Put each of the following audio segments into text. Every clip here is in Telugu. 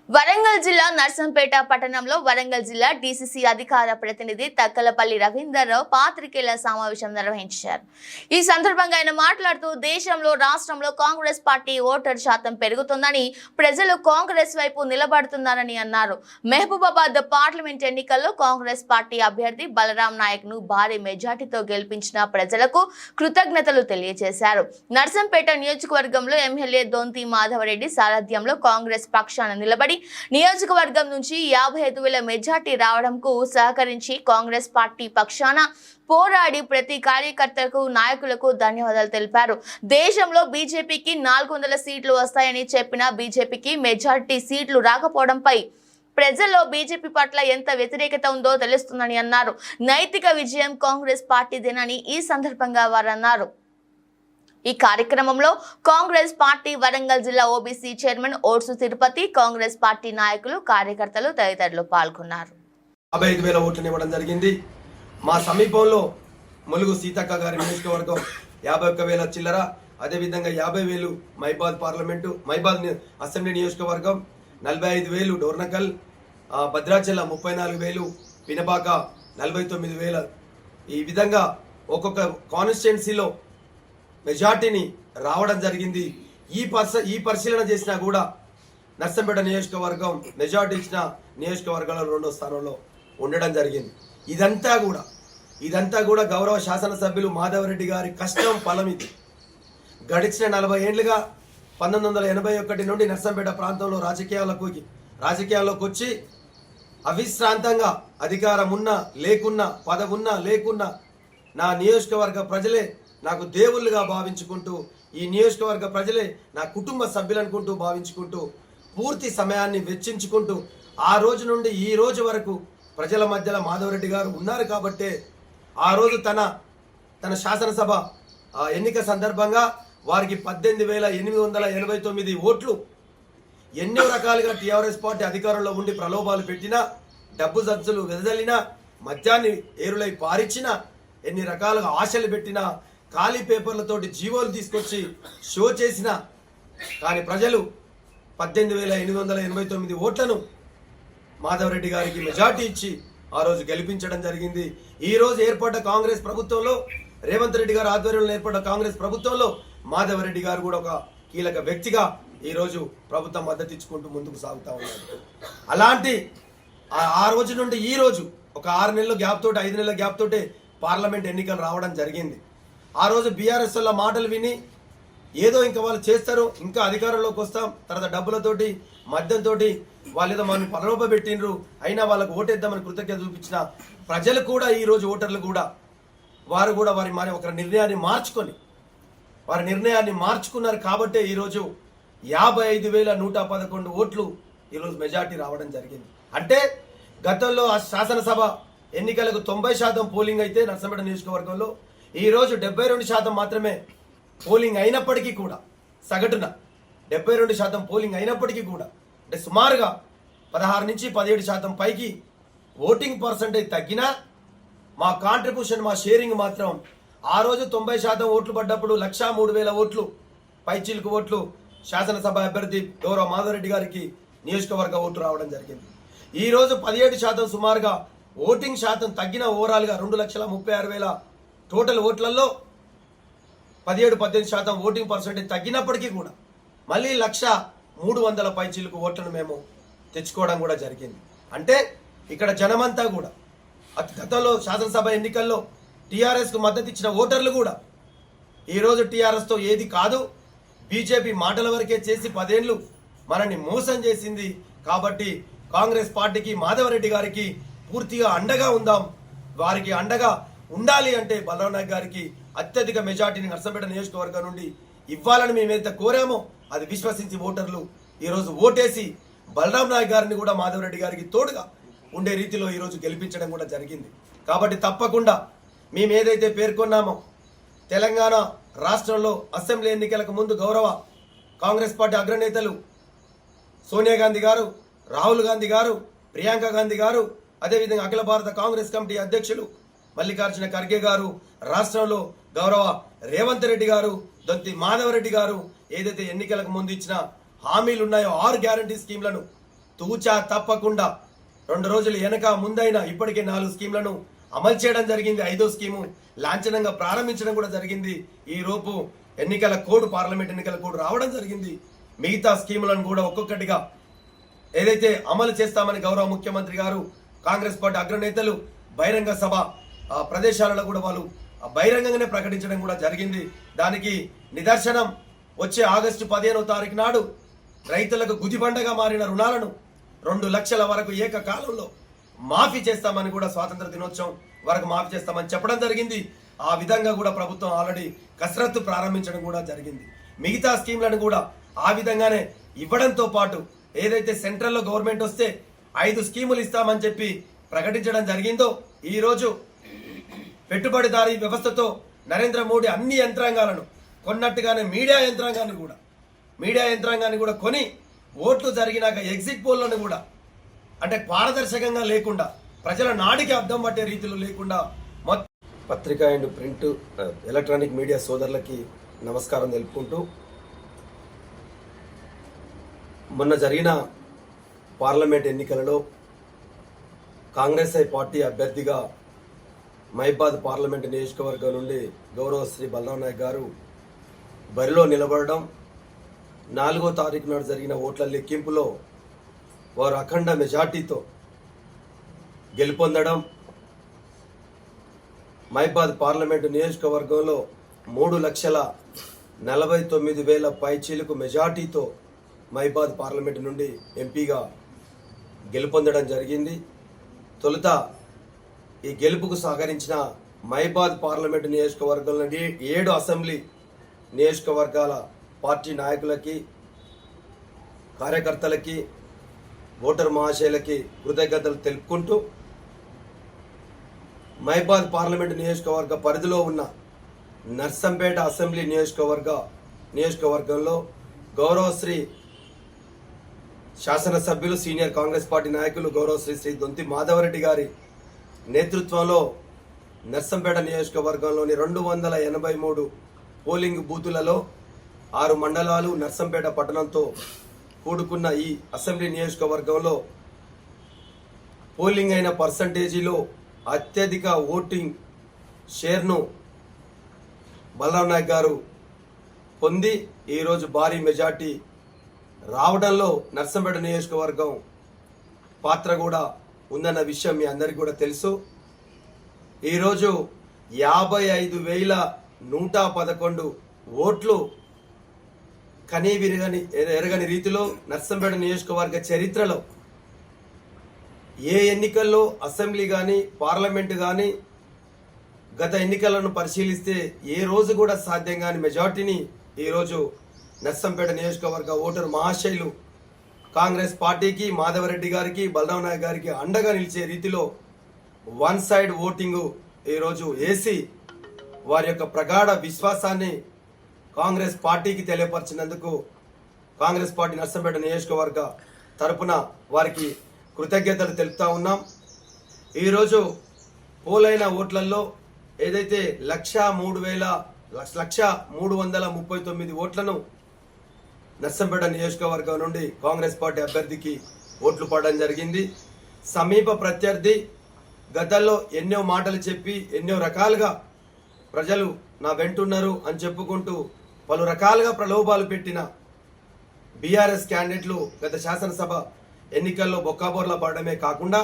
వరంగల్ జిల్లా నర్సంపేట పట్టణంలో వరంగల్ జిల్లా డీసీసీ అధికార ప్రతినిధి తక్కలపల్లి రవీందర్రావు పాత్రికేయుల సమావేశం నిర్వహించారు. ఈ సందర్భంగా ఆయన మాట్లాడుతూ దేశంలో రాష్ట్రంలో కాంగ్రెస్ పార్టీ ఓటర్ శాతం పెరుగుతుందని, ప్రజలు కాంగ్రెస్ వైపు నిలబడుతున్నారని అన్నారు. మహబూబాబాద్ పార్లమెంట్ ఎన్నికల్లో కాంగ్రెస్ పార్టీ అభ్యర్థి బలరాం నాయక్ ను భారీ మెజార్టీతో గెలిపించిన ప్రజలకు కృతజ్ఞతలు తెలియజేశారు. నర్సంపేట నియోజకవర్గంలో ఎమ్మెల్యే దొంతి మాధవరెడ్డి సారథ్యంలో కాంగ్రెస్ పక్షాన నిలబడి నియోజకవర్గం నుంచి 55,000 మెజార్టీ రావడంకు సహకరించి కాంగ్రెస్ పార్టీ పక్షాన పోరాడి ప్రతి కార్యకర్తలకు నాయకులకు ధన్యవాదాలు తెలిపారు. దేశంలో బీజేపీకి 400 సీట్లు వస్తాయని చెప్పిన బీజేపీకి మెజార్టీ సీట్లు రాకపోవడంపై ప్రజల్లో బీజేపీ పట్ల ఎంత వ్యతిరేకత ఉందో తెలుస్తుందని అన్నారు. నైతిక విజయం కాంగ్రెస్ పార్టీదేనని ఈ సందర్భంగా వారు అన్నారు. ఈ కార్యక్రమంలో కాంగ్రెస్ పార్టీ వరంగల్ జిల్లా OBC chairman oats Tirupati, Congress party నాయకులు, కార్యకర్తలు తదితరులు పాల్గొన్నారు. 55,000 ఓట్లను ఇవ్వడం జరిగింది. మా సమీపంలో ములుగు సీతక్క గారి నియోజకవర్గం 51,000 చిల్లర, అదేవిధంగా 50,000 మైబాద్ పార్లమెంటు, మైబాద్ అసెంబ్లీ నియోజకవర్గం, 45,000 డోర్నకల్, భద్రాచలం 34,000, పినపాక 49,000. ఈ విధంగా ఒక్కొక్క కాన్స్టిట్యున్సీలో మెజార్టీని రావడం జరిగింది. ఈ పరిశీలన చేసినా కూడా నర్సంపేట నియోజకవర్గం మెజార్టీ ఇచ్చిన నియోజకవర్గాల్లో 2వ స్థానంలో ఉండడం జరిగింది. ఇదంతా కూడా గౌరవ శాసనసభ్యులు మాధవరెడ్డి గారి కష్టం ఫలం. ఇది గడిచిన 40 ఏళ్లుగా 1981 నుండి నర్సంపేట ప్రాంతంలో రాజకీయాల్లోకి వచ్చి అవిశ్రాంతంగా అధికారం ఉన్నా లేకున్నా, పదవున్నా లేకున్నా నా నియోజకవర్గ ప్రజలే నాకు దేవుళ్ళుగా భావించుకుంటూ, ఈ నియోజకవర్గ ప్రజలే నా కుటుంబ సభ్యులనుకుంటూ భావించుకుంటూ, పూర్తి సమయాన్ని వెచ్చించుకుంటూ ఆ రోజు నుండి ఈ రోజు వరకు ప్రజల మధ్యలో మాధవరెడ్డి గారు ఉన్నారు. కాబట్టే ఆ రోజు తన శాసనసభ ఎన్నిక సందర్భంగా వారికి 18,889 ఓట్లు. ఎన్నో రకాలుగా టీఆర్ఎస్ పార్టీ అధికారంలో ఉండి ప్రలోభాలు పెట్టినా, డబ్బు సంచులు వెదజల్లినా, మద్యాన్ని ఏరులై పారిచ్చినా, ఎన్ని రకాలుగా ఆశలు పెట్టినా, ఖాళీ పేపర్లతోటి జీవోలు తీసుకొచ్చి షో చేసిన, కానీ ప్రజలు 18,889 ఓట్లను మాధవరెడ్డి గారికి మెజార్టీ ఇచ్చి ఆ రోజు గెలిపించడం జరిగింది. ఈ రోజు ఏర్పడ్డ కాంగ్రెస్ ప్రభుత్వంలో, రేవంత్ రెడ్డి గారు ఆధ్వర్యంలో ఏర్పడ్డ కాంగ్రెస్ ప్రభుత్వంలో మాధవరెడ్డి గారు కూడా ఒక కీలక వ్యక్తిగా ఈ రోజు ప్రభుత్వం మద్దతు ఇచ్చుకుంటూ ముందుకు సాగుతా ఉన్నారు. అలాంటి ఆ రోజు నుండి ఈ రోజు ఒక 6 నెలల గ్యాప్ తోటి, 5 నెలల గ్యాప్ తోటి పార్లమెంట్ ఎన్నికలు రావడం జరిగింది. ఆ రోజు బీఆర్ఎస్ వల్ల మాటలు విని ఏదో ఇంకా వాళ్ళు చేస్తారు, ఇంకా అధికారంలోకి వస్తాం, తర్వాత డబ్బులతోటి మద్యంతో వాళ్ళు ఏదో మనం ప్రలోభ పెట్టినరు, అయినా వాళ్ళకు ఓటేద్దామని కృతజ్ఞత చూపించిన ప్రజలు కూడా, ఈ రోజు ఓటర్లు కూడా వారు ఒక నిర్ణయాన్ని మార్చుకున్నారు. కాబట్టే ఈరోజు 55,111 ఓట్లు ఈరోజు మెజార్టీ రావడం జరిగింది. అంటే గతంలో ఆ శాసనసభ ఎన్నికలకు 90% పోలింగ్ అయితే నర్సంపేట నియోజకవర్గంలో ఈ రోజు 72% మాత్రమే పోలింగ్ అయినప్పటికీ కూడా, సగటున 72% పోలింగ్ అయినప్పటికీ కూడా, అంటే సుమారుగా 16 నుంచి 17% పైకి ఓటింగ్ పర్సంటేజ్ తగ్గినా మా కాంట్రిబ్యూషన్, మా షేరింగ్ మాత్రం ఆ రోజు 90% ఓట్లు పడ్డప్పుడు 103,000 ఓట్లు, పైచిలుకు ఓట్లు శాసనసభ అభ్యర్థి గౌరవ మాధవరెడ్డి గారికి నియోజకవర్గ ఓట్లు రావడం జరిగింది. ఈ రోజు 17% సుమారుగా ఓటింగ్ శాతం తగ్గిన, ఓవరాల్గా 2,36,000 టోటల్ ఓట్లలో 17-18% ఓటింగ్ పర్సెంటేజ్ తగ్గినప్పటికీ కూడా మళ్ళీ 1,300,000 పైచిలుకు ఓట్లను మేము తెచ్చుకోవడం కూడా జరిగింది. అంటే ఇక్కడ జనమంతా కూడా గతంలో శాసనసభ ఎన్నికల్లో టీఆర్ఎస్కు మద్దతు ఇచ్చిన ఓటర్లు కూడా ఈరోజు టీఆర్ఎస్తో ఏది కాదు, బీజేపీ మాటల వరకే చేసి 10 ఏళ్ళు మనల్ని మోసం చేసింది. కాబట్టి కాంగ్రెస్ పార్టీకి, మాధవరెడ్డి గారికి పూర్తిగా అండగా ఉందాం. వారికి అండగా ఉండాలి అంటే బలరాం నాయక్ గారికి అత్యధిక మెజార్టీని నర్సంపేట నియోజకవర్గం నుండి ఇవ్వాలని మేమైతే కోరామో అది విశ్వసించి ఓటర్లు ఈరోజు ఓటేసి బలరాం నాయక్ గారిని కూడా మాధవరెడ్డి గారికి తోడుగా ఉండే రీతిలో ఈరోజు గెలిపించడం కూడా జరిగింది. కాబట్టి తప్పకుండా మేము ఏదైతే పేర్కొన్నామో, తెలంగాణ రాష్ట్రంలో అసెంబ్లీ ఎన్నికలకు ముందు గౌరవ కాంగ్రెస్ పార్టీ అగ్రనేతలు సోనియా గాంధీ గారు, రాహుల్ గాంధీ గారు, ప్రియాంక గాంధీ గారు, అదేవిధంగా అఖిల భారత కాంగ్రెస్ కమిటీ అధ్యక్షులు మల్లికార్జున ఖర్గే గారు, రాష్ట్రంలో గౌరవ రేవంత్ రెడ్డి గారు, దొంతి మాధవరెడ్డి గారు ఏదైతే ఎన్నికలకు ముందు ఇచ్చిన హామీలు ఉన్నాయో 6 గ్యారంటీ స్కీమ్లను తూచా తప్పకుండా 2 రోజులు వెనక ముందైనా ఇప్పటికే 4 స్కీమ్లను అమలు చేయడం జరిగింది. 5వ స్కీము లాంఛనంగా ప్రారంభించడం కూడా జరిగింది. ఈ రోపు ఎన్నికల కోడ్, పార్లమెంట్ ఎన్నికల కోడ్ రావడం జరిగింది. మిగతా స్కీములను కూడా ఒక్కొక్కటిగా ఏదైతే అమలు చేస్తామని గౌరవ ముఖ్యమంత్రి గారు, కాంగ్రెస్ పార్టీ అగ్రనేతలు బహిరంగ సభ ప్రదేశాలలో కూడా వాళ్ళు బహిరంగంగానే ప్రకటించడం కూడా జరిగింది. దానికి నిదర్శనం వచ్చే ఆగస్టు 15వ తారీఖు నాడు రైతులకు గుదిబండగా మారిన రుణాలను 2 లక్షల వరకు ఏకకాలంలో మాఫీ చేస్తామని కూడా స్వాతంత్ర దినోత్సవం వరకు మాఫీ చేస్తామని చెప్పడం జరిగింది. ఆ విధంగా కూడా ప్రభుత్వం ఆల్రెడీ కసరత్తు ప్రారంభించడం కూడా జరిగింది. మిగతా స్కీమ్లను కూడా ఆ విధంగానే ఇవ్వడంతో పాటు ఏదైతే సెంట్రల్లో గవర్నమెంట్ వస్తే 5 స్కీములు ఇస్తామని చెప్పి ప్రకటించడం జరిగిందో, ఈ రోజు పెట్టుబడిదారీ వ్యవస్థతో నరేంద్ర మోడీ అన్ని యంత్రాంగాలను కొన్నట్టుగానే మీడియా యంత్రాంగాన్ని కూడా కొని ఓట్లు జరిగినాక ఎగ్జిట్ పోల్లను కూడా అంటే పారదర్శకంగా లేకుండా, ప్రజల నాడికి అద్దం పట్టే రీతిలో లేకుండా పత్రికా అండ్ ప్రింట్ ఎలక్ట్రానిక్ మీడియా సోదరులకి నమస్కారం తెలుపుకుంటూ, మొన్న జరిగిన పార్లమెంట్ ఎన్నికలలో కాంగ్రెస్ పార్టీ అభ్యర్థిగా మహిబాద్ పార్లమెంట్ నియోజకవర్గం నుండి గౌరవ శ్రీ బలరాం నాయక్ గారు బరిలో నిలబడడం, 4వ తారీఖు నాడు జరిగిన ఓట్ల లెక్కింపులో వారు అఖండ మెజార్టీతో గెలుపొందడం, మహిబాద్ పార్లమెంటు నియోజకవర్గంలో 3,49,000 పైచీలకు మెజార్టీతో మహిబాద్ పార్లమెంటు నుండి ఎంపీగా గెలుపొందడం జరిగింది. తొలుత ఈ గెలుపుకు సహకరించిన మహిబాద్ పార్లమెంటు నియోజకవర్గంలో 7 అసెంబ్లీ నియోజకవర్గాల పార్టీ నాయకులకి, కార్యకర్తలకి, ఓటర్ మహాశయులకి కృతజ్ఞతలు తెలుపుకుంటూ, మహిబాద్ పార్లమెంటు నియోజకవర్గ పరిధిలో ఉన్న నర్సంపేట అసెంబ్లీ నియోజకవర్గంలో గౌరవశ్రీ శాసనసభ్యులు, సీనియర్ కాంగ్రెస్ పార్టీ నాయకులు గౌరవశ్రీ శ్రీ దొంతి మాధవరెడ్డి గారి నేతృత్వంలో నర్సంపేట నియోజకవర్గంలోని 283 పోలింగ్ బూతులలో 6 మండలాలు, నర్సంపేట పట్టణంతో కూడుకున్న ఈ అసెంబ్లీ నియోజకవర్గంలో పోలింగ్ అయిన పర్సంటేజీలో అత్యధిక ఓటింగ్ షేర్ను బలరాం నాయక్ గారు పొంది ఈరోజు భారీ మెజార్టీ రావడంలో నర్సంపేట నియోజకవర్గం పాత్ర కూడా ఉందన్న విషయం మీ అందరికీ కూడా తెలుసు. ఈరోజు 55,111 ఓట్లు ఎరగని రీతిలో నర్సంపేట నియోజకవర్గ చరిత్రలో ఏ ఎన్నికల్లో అసెంబ్లీ కానీ పార్లమెంటు కానీ గత ఎన్నికలను పరిశీలిస్తే ఏ రోజు కూడా సాధ్యం కాని మెజార్టీని ఈరోజు నర్సంపేట నియోజకవర్గ ఓటరు మహాశయులు కాంగ్రెస్ పార్టీకి, మాధవరెడ్డి గారికి, బలరాం నాయక్ గారికి అండగా నిలిచే రీతిలో 1 సైడ్ ఓటింగు ఈరోజు వేసి వారి యొక్క ప్రగాఢ విశ్వాసాన్ని కాంగ్రెస్ పార్టీకి తెలియపరిచినందుకు కాంగ్రెస్ పార్టీ నర్సంపేట నియోజకవర్గ తరపున వారికి కృతజ్ఞతలు తెలుపుతా ఉన్నాం. ఈరోజు పోలైన ఓట్లలో ఏదైతే 1,03,39 ఓట్లను నర్సంపేట నియోజకవర్గం నుండి కాంగ్రెస్ పార్టీ అభ్యర్థికి ఓట్లు పడడం జరిగింది. సమీప ప్రత్యర్థి గతంలో ఎన్నో మాటలు చెప్పి ఎన్నో రకాలుగా ప్రజలు నా వెంటున్నారు అని చెప్పుకుంటూ పలు రకాలుగా ప్రలోభాలు పెట్టిన బీఆర్ఎస్ క్యాండిడేట్లు గత శాసనసభ ఎన్నికల్లో బొక్కాబోర్లా పడడమే కాకుండా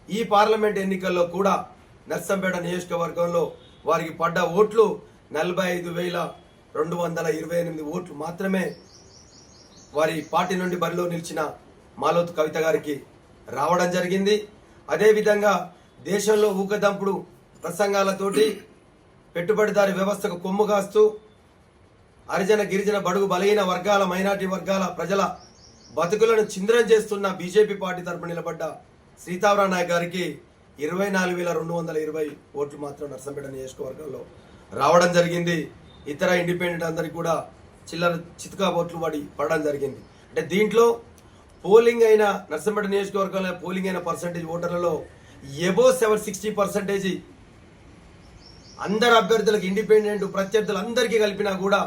ఈ పార్లమెంట్ ఎన్నికల్లో కూడా నర్సంపేట నియోజకవర్గంలో వారికి పడ్డ ఓట్లు 45,228 ఓట్లు మాత్రమే వారి పార్టీ నుండి బరిలో నిలిచిన మాలోతు కవిత గారికి రావడం జరిగింది. అదేవిధంగా దేశంలో ఊకదంపుడు ప్రసంగాలతోటి పెట్టుబడిదారి వ్యవస్థకు కొమ్ము కాస్తూ హరిజన గిరిజన బడుగు బలహీన వర్గాల మైనార్టీ వర్గాల ప్రజల బతుకులను చింద్రం చేస్తున్న బీజేపీ పార్టీ తరపున నిలబడ్డ సీతారాం నాయక్ గారికి 24,220 ఓట్లు మాత్రం నర్సంపేట నియోజకవర్గంలో రావడం జరిగింది. ఇతర ఇండిపెండెంట్ అందరికి కూడా చిల్లర చితుకా ఓట్లు పడడం జరిగింది. అంటే దీంట్లో పోలింగ్ అయిన నర్సంపేట నియోజకవర్గంలో పోలింగ్ అయిన పర్సంటేజ్ ఓటర్లలో ఎబో 60% అందరు అభ్యర్థులకు ఇండిపెండెంట్ ప్రత్యర్థులు అందరికీ కలిపినా కూడా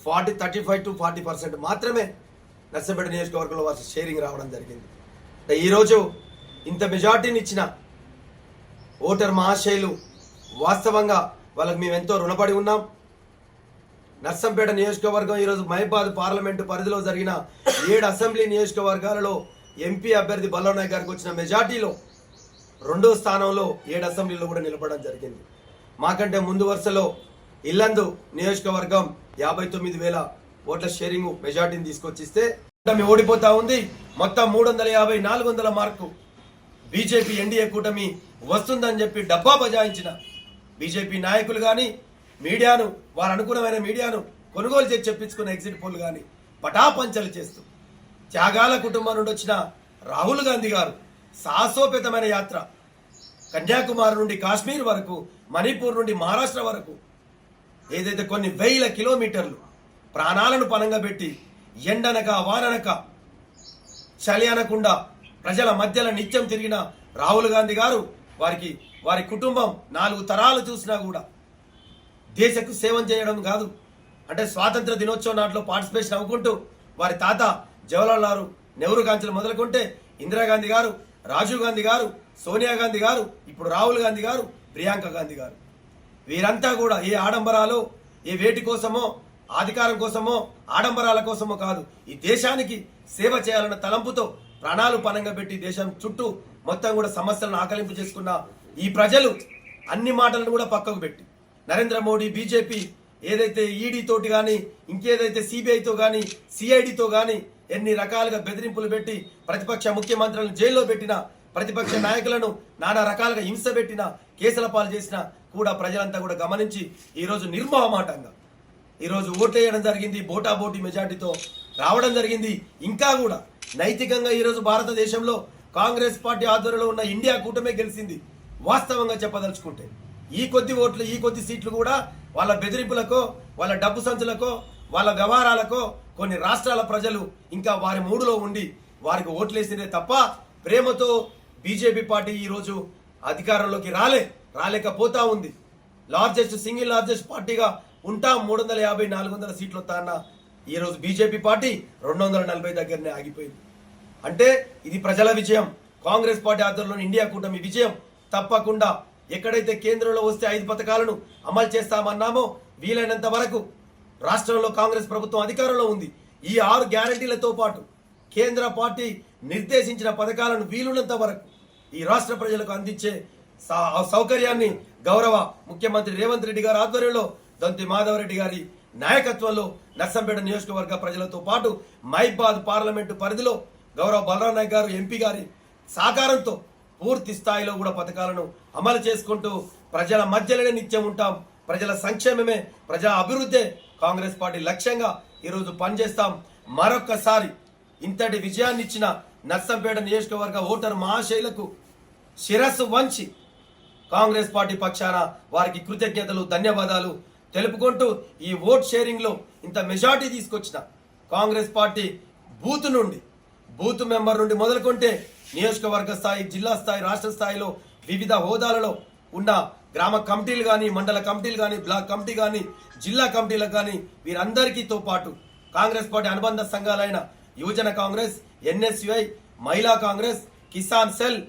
35 to 40% మాత్రమే నర్సంపేట నియోజకవర్గంలో వారి షేరింగ్ రావడం జరిగింది. ఈరోజు ఇంత మెజార్టీని ఇచ్చిన ఓటర్ మహాశయులు వాస్తవంగా వాళ్ళకి మేము ఎంతో రుణపడి ఉన్నాం. నర్సంపేట నియోజకవర్గం ఈరోజు మహబాద్ పార్లమెంటు పరిధిలో జరిగిన 7 అసెంబ్లీ నియోజకవర్గాలలో ఎంపీ అభ్యర్థి బల్లారావు నాయక్ గారికి వచ్చిన మెజార్టీలో 2వ స్థానంలో 7 అసెంబ్లీలో కూడా నిలబడడం జరిగింది. మాకంటే ముందు వరుసలో ఇల్లందు నియోజకవర్గం 59,000 ఓట్ల షేరింగ్ మెజార్టీని తీసుకొచ్చిస్తే కూటమి ఓడిపోతా ఉంది. మొత్తం 350 400 మార్కు బీజేపీ ఎన్డీఏ కూటమి వస్తుందని చెప్పి డబ్బా బజాయించిన బీజేపీ నాయకులు కానీ మీడియాను వారు అనుకూలమైన మీడియాను కొనుగోలు చేసి చెప్పించుకున్న ఎగ్జిట్ పోల్ కానీ పటాపంచలు చేస్తూ త్యాగాల కుటుంబం నుండి వచ్చిన రాహుల్ గాంధీ గారు సాహసోపేతమైన యాత్ర కన్యాకుమారి నుండి కాశ్మీర్ వరకు, మణిపూర్ నుండి మహారాష్ట్ర వరకు ఏదైతే కొన్ని 1000 కిలోమీటర్లు ప్రాణాలను పణంగా పెట్టి ఎండనక వాననక చలి అనకుండా ప్రజల మధ్యలో నిత్యం తిరిగిన రాహుల్ గాంధీ గారు వారి కుటుంబం 4 తరాలు చూసినా కూడా దేశకు సేవం చేయడం కాదు, అంటే స్వాతంత్ర దినోత్సవం నాటిలో పార్టిసిపేషన్ అవ్వుకుంటూ వారి తాత జవహర్లాల్ నెహ్రూ గాంధీలు మొదలుకుంటే ఇందిరాగాంధీ గారు, రాజీవ్ గాంధీ గారు, సోనియా గాంధీ గారు, ఇప్పుడు రాహుల్ గాంధీ గారు, ప్రియాంక గాంధీ గారు, వీరంతా కూడా ఏ ఆడంబరాలు ఏ వేటి కోసమో అధికారం కోసమో ఆడంబరాల కోసమో కాదు, ఈ దేశానికి సేవ చేయాలన్న తలంపుతో ప్రాణాలు పణంగా పెట్టి దేశం చుట్టూ మొత్తం కూడా సమస్యలను ఆకలింపు చేసుకున్న ఈ ప్రజలు అన్ని మాటలను కూడా పక్కకు పెట్టి నరేంద్ర మోడీ బీజేపీ ఏదైతే ఈడీ తోటి కానీ ఇంకేదైతే సిబిఐతో కానీ సిఐడితో కానీ ఎన్ని రకాలుగా బెదిరింపులు పెట్టి ప్రతిపక్ష ముఖ్యమంత్రులను జైల్లో పెట్టిన, ప్రతిపక్ష నాయకులను నానా రకాలుగా హింస పెట్టిన, కేసుల పాలు చేసిన కూడా ప్రజలంతా కూడా గమనించి ఈరోజు నిర్మోహమాటంగా ఈరోజు ఓట్లేయడం జరిగింది. బోటాబోటీ మెజార్టీతో రావడం జరిగింది. ఇంకా కూడా నైతికంగా ఈరోజు భారతదేశంలో కాంగ్రెస్ పార్టీ ఆధ్వర్యంలో ఉన్న ఇండియా కూటమే గెలిచింది. వాస్తవంగా చెప్పదలుచుకుంటే ఈ కొద్ది ఓట్లు ఈ కొద్ది సీట్లు కూడా వాళ్ళ బెదిరింపులకో వాళ్ళ డబ్బు సంచులకో వాళ్ళ వ్యవహారాలకో కొన్ని రాష్ట్రాల ప్రజలు ఇంకా వారి మూడులో ఉండి వారికి ఓట్లేసినే తప్ప ప్రేమతో బీజేపీ పార్టీ ఈరోజు అధికారంలోకి రాలేకపోతా ఉంది. సింగిల్ లార్జెస్ట్ పార్టీగా ఉంటాం, 350 400 సీట్లు వస్తాయన్న ఈరోజు బీజేపీ పార్టీ 240 దగ్గరనే ఆగిపోయింది. అంటే ఇది ప్రజల విజయం, కాంగ్రెస్ పార్టీ ఆధ్వర్యంలో ఇండియా కూటమి విజయం. తప్పకుండా ఎక్కడైతే కేంద్రంలో వస్తే 5 పథకాలను అమలు చేస్తామన్నామో వీలైనంత వరకు రాష్ట్రంలో కాంగ్రెస్ ప్రభుత్వం అధికారంలో ఉంది. ఈ 6 గ్యారంటీలతో పాటు కేంద్ర పార్టీ నిర్దేశించిన పథకాలను వీలున్నంత వరకు ఈ రాష్ట్ర ప్రజలకు అందించే సౌకర్యాన్ని గౌరవ ముఖ్యమంత్రి రేవంత్ రెడ్డి గారి ఆధ్వర్యంలో దొంతి మాధవరెడ్డి గారి నాయకత్వంలో నర్సంపేట నియోజకవర్గ ప్రజలతో పాటు మహబాద్ పార్లమెంటు పరిధిలో గౌరవ బలరాం నాయక్ గారు ఎంపీ గారి సహకారంతో పూర్తి స్థాయిలో కూడా పథకాలను అమలు చేసుకుంటూ ప్రజల మధ్యలోనే నిత్యం ఉంటాం. ప్రజల సంక్షేమమే, ప్రజా అభివృద్ధే కాంగ్రెస్ పార్టీ లక్ష్యంగా ఈరోజు పనిచేస్తాం. మరొక్కసారి ఇంతటి విజయాన్ని ఇచ్చిన నర్సంపేట నియోజకవర్గ ఓటర్ మహాశైలకు శిరస్సు వంచి కాంగ్రెస్ పార్టీ పక్షాన వారికి కృతజ్ఞతలు ధన్యవాదాలు తెలుపుకుంటూ ఈ ఓట్ షేరింగ్ లో ఇంత మెజార్టీ తీసుకొచ్చిన కాంగ్రెస్ పార్టీ బూత్ మెంబర్ నుండి మొదలుకుంటే నియోజకవర్గ స్థాయి, జిల్లా స్థాయి, రాష్ట్ర స్థాయిలో వివిధ హోదాలలో ఉన్న గ్రామ కమిటీలు కానీ, మండల కమిటీలు కానీ, బ్లాక్ కమిటీ కానీ, జిల్లా కమిటీలకు కానీ వీరందరికీతో పాటు కాంగ్రెస్ పార్టీ అనుబంధ సంఘాలైన యువజన కాంగ్రెస్, ఎన్ఎస్యుఐ, మహిళా కాంగ్రెస్, కిసాన్ సెల్,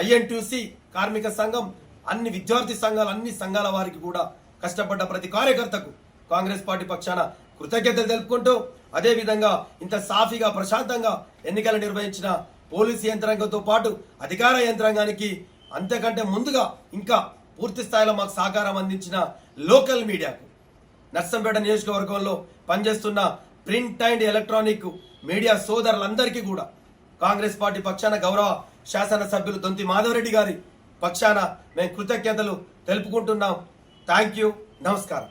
ఐఎన్టీసీ, కార్మిక సంఘం, అన్ని విద్యార్థి సంఘాలు, అన్ని సంఘాల వారికి కూడా కష్టపడ్డ ప్రతి కార్యకర్తకు కాంగ్రెస్ పార్టీ పక్షాన కృతజ్ఞతలు తెలుపుకుంటూ అదేవిధంగా ఇంత సాఫీగా ప్రశాంతంగా ఎన్నికలు నిర్వహించిన పోలీసు యంత్రాంగంతో పాటు అధికార యంత్రాంగానికి అంతకంటే ముందుగా ఇంకా పూర్తి స్థాయిలో మాకు సహకారం అందించిన లోకల్ మీడియాకు, నర్సంపేట నియోజకవర్గంలో పనిచేస్తున్న ప్రింట్ అండ్ ఎలక్ట్రానిక్ మీడియా సోదరులందరికీ కూడా కాంగ్రెస్ పార్టీ పక్షాన గౌరవ శాసనసభ్యులు దొంతి మాధవరెడ్డి గారి పక్షాన మేము కృతజ్ఞతలు తెలుపుకుంటున్నాం. Thank you. నమస్కారం.